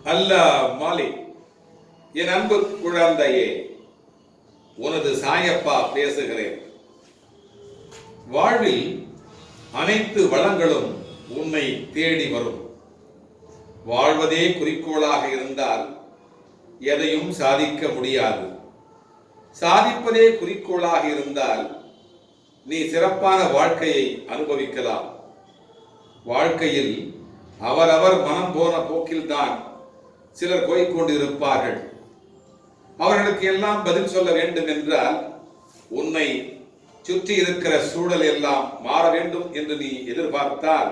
அல்லாஹ் மாலிக். என் அன்பு குழந்தையே, உனது சாயப்பா பேசுகிறேன். வாழ்வில் அனைத்து வளங்களும் உன்னை தேடி வரும். வாழ்வதே குறிக்கோளாக இருந்தால் எதையும் சாதிக்க முடியாது. சாதிப்பதே குறிக்கோளாக இருந்தால் நீ சிறப்பான வாழ்க்கையை அனுபவிக்கலாம். வாழ்க்கையில் அவரவர் மனம் போன போக்கில்தான் சிலர் போய்கொண்டிருப்பார்கள். அவர்களுக்கு எல்லாம் பதில் சொல்ல வேண்டும் என்றால் உன்னை சுற்றி இருக்கிற சூழல் எல்லாம் மாற வேண்டும் என்று நீ எதிர்பார்த்தால்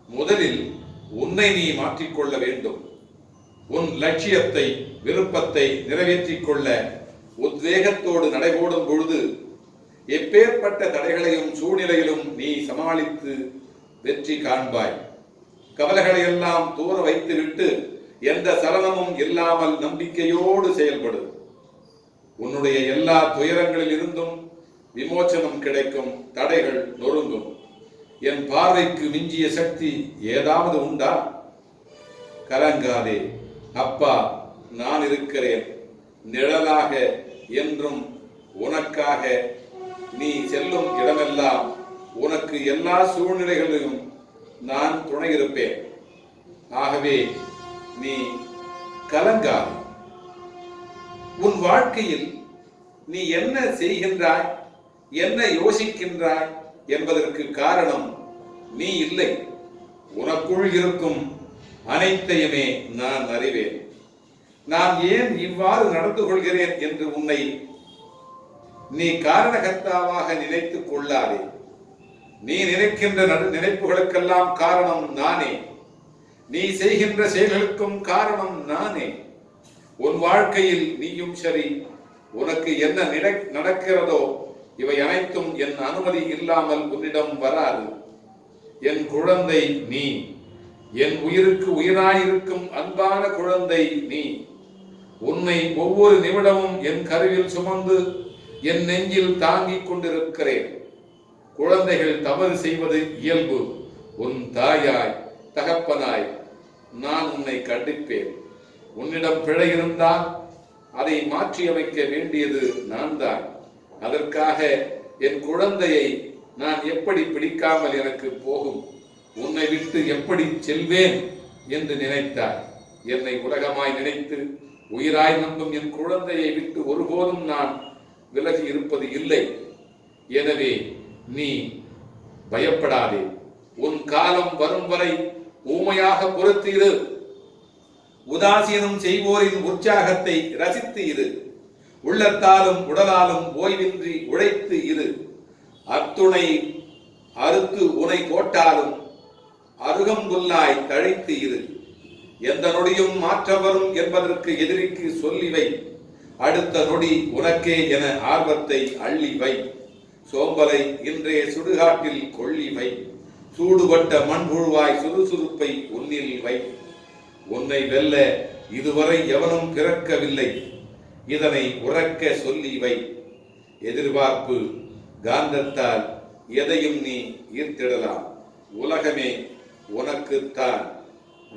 முதலில் உன்னை நீ மாற்றிக்கொள்ள வேண்டும். உன் லட்சியத்தை, விருப்பத்தை நிறைவேற்றிக் கொள்ள உத்வேகத்தோடு நடைபோடும் பொழுது எப்பேற்பட்ட தடைகளையும் சூழ்நிலையிலும் நீ சமாளித்து வெற்றி காண்பாய். கவலைகளை எல்லாம் தூர வைத்துவிட்டு எந்த சலனமும் இல்லாமல் நம்பிக்கையோடு செயல்படு. உன்னுடைய எல்லா துயரங்களில் இருந்தும் விமோச்சனம் கிடைக்கும். தடைகள் நொறுங்கும். என் பார்வைக்கு மிஞ்சிய சக்தி ஏதாவது உண்டா? கலங்காதே, அப்பா நான் இருக்கிறேன். நிழலாக என்றும் உனக்காக. நீ செல்லும் இடமெல்லாம் உனக்கு எல்லா சூழ்நிலைகளிலும் நான் துணை இருப்பேன். ஆகவே நீ கலங்காதே. உன் வாழ்க்கையில் நீ என்ன செய்கின்றாய், என்ன யோசிக்கின்றாய் என்பதற்கு காரணம் நீ இல்லை. உனக்குள் இருக்கும் அனைத்தையுமே நான் அறிவேன். நான் ஏன் இவ்வாறு நடந்து கொள்கிறேன் என்று உன்னை நீ காரணகர்த்தாவாக நினைத்துக் கொள்ளாதே. நீ நினைக்கின்ற நினைப்புகளுக்கெல்லாம் காரணம் நானே. நீ செய்கின்ற செயல்களுக்கும் காரணம் நானே. உன் வாழ்க்கையில் நீயும் சரி, உனக்கு என்ன நடக்கிறதோ இவை அனைத்தும் என் அனுமதி இல்லாமல் உன்னிடம் வராது. என் குழந்தை நீ, என் உயிருக்கு உயிராயிருக்கும் அன்பான குழந்தை நீ. உன்னை ஒவ்வொரு நிமிடமும் என் கருவில் சுமந்து என் நெஞ்சில் தாங்கிக் கொண்டிருக்கிறேன். குழந்தைகள் தவறு செய்வது இயல்பு. உன் தாயாய், தகப்பனாய் நான் உன்னை கண்டிப்பேன். உன்னிடம் பிழை இருந்தால் அதை மாற்றியமைக்க வேண்டியது நான் தான். அதற்காக என் குழந்தையை நான் எப்படி பிடிக்காமல் எனக்கு போகும்? உன்னை விட்டு எப்படி செல்வேன் என்று நினைத்தார். என்னை உலகமாய் நினைத்து உயிராய் நம்பும் என் குழந்தையை விட்டு ஒருபோதும் நான் விலகி இருப்பது இல்லை. எனவே நீ பயப்படாதே. உன் காலம் வரும் வரை ஊமையாக பொறுத்து இரு. உதாசீனம் செய்வோரின் உற்சாகத்தை ரசித்து இரு. உள்ளத்தாலும் உடலாலும் ஓய்வின்றி உழைத்து இரு. அத்துணை அறுத்து உனை போட்டாலும் அருகம்புல்லாய் தழைத்து இரு. எந்த நொடியும் மாற்ற வரும் என்பதற்கு எதிரிக்கு சொல்லிவை. அடுத்த நொடி உனக்கே என ஆர்வத்தை அள்ளி வை. சோம்பலை இன்றைய சுடுகாட்டில் கொள்ளி வை. சூடுபட்ட மண்புழுவாய் சுறுசுறுப்பை உன்னில் வை. உன்னை வெல்ல இதுவரை எவனும் பிறக்கவில்லை. இதனை உறக்க சொல்லி வை. எதிர்பார்ப்பு காந்தத்தால் எதையும் நீ ஈர்த்திடலாம். உலகமே உனக்குத்தான்.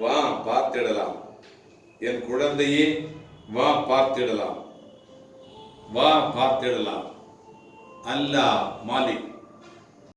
வா பார்த்திடலாம். என் குழந்தையே, வா பார்த்திடலாம். வா பார்த்திடலாம். அல்லாஹ் மாலிக்.